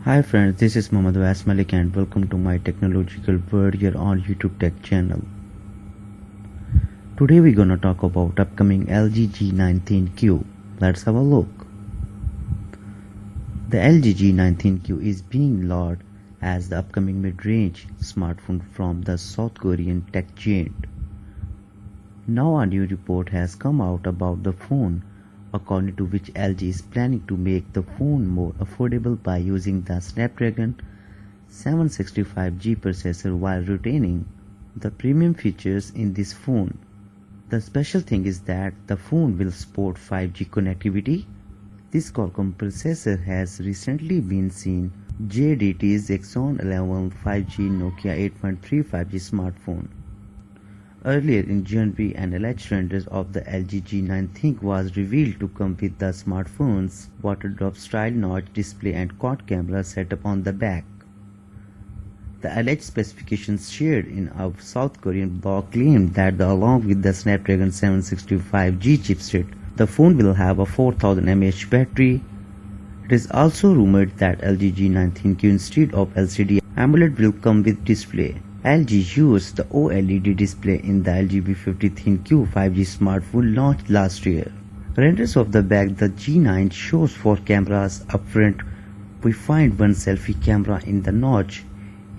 Hi friends, this is Mohammad Vas Malik and welcome to my technological world here on YouTube Tech channel. Today we're gonna talk about upcoming LG G9 ThinQ. Let's have a look. The LG G9 ThinQ is being lauded as the upcoming mid-range smartphone from the South Korean tech giant. Now a new report has come out about the phone, according to which LG is planning to make the phone more affordable by using the Snapdragon 765G processor while retaining the premium features in this phone. The special thing is that the phone will support 5G connectivity. This Qualcomm processor has recently been seen JDTE's Exon 11 5G Nokia 8.3 5G smartphone. Earlier in January, an alleged renders of the LG G9 ThinQ was revealed to come with the smartphone's water-drop style notch display and quad camera setup on the back. The alleged specifications shared in a South Korean blog claimed that along with the Snapdragon 765G chipset, the phone will have a 4000 mAh battery. It is also rumored that LG G9 ThinQ instead of LCD AMOLED will come with display. LG used the OLED display in the LG V50 ThinQ 5G smartphone launched last year. Renders of the back the G9 shows 4 cameras up front. We find one selfie camera in the notch.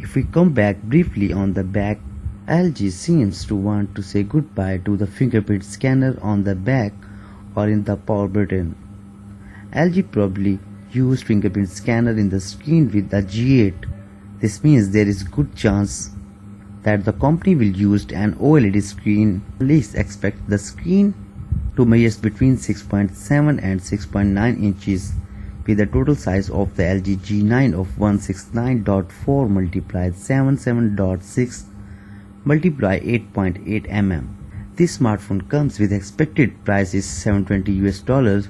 If we come back briefly on the back, LG seems to want to say goodbye to the fingerprint scanner on the back or in the power button. LG probably used fingerprint scanner in the screen with the G8. This means there is good chance that the company will use an OLED screen. Police expect the screen to measure between 6.7 and 6.9 inches with a total size of the LG G9 of 169.4 multiplied 77.6 multiplied 8.8 mm. This smartphone comes with expected price is $720.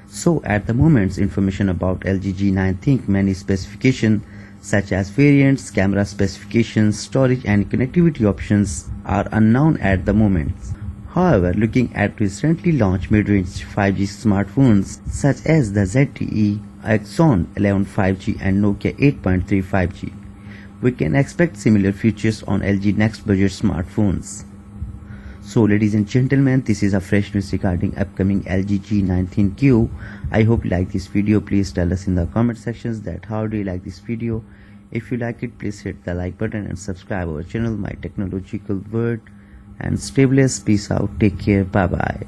So at the moment, information about LG G9 ThinQ many specifications such as variants, camera specifications, storage and connectivity options are unknown at the moment. However, looking at recently launched mid-range 5G smartphones such as the JDTE, Exon 11 5G and Nokia 8.3 5G, we can expect similar features on LG next budget smartphones. So ladies and gentlemen, this is a fresh news regarding upcoming LG G9 ThinQ. I hope you like this video. Please tell us in the comment sections that how do you like this video. If you like it, please hit the like button and subscribe our channel, My Technological World. And stay blessed. Peace out. Take care. Bye bye.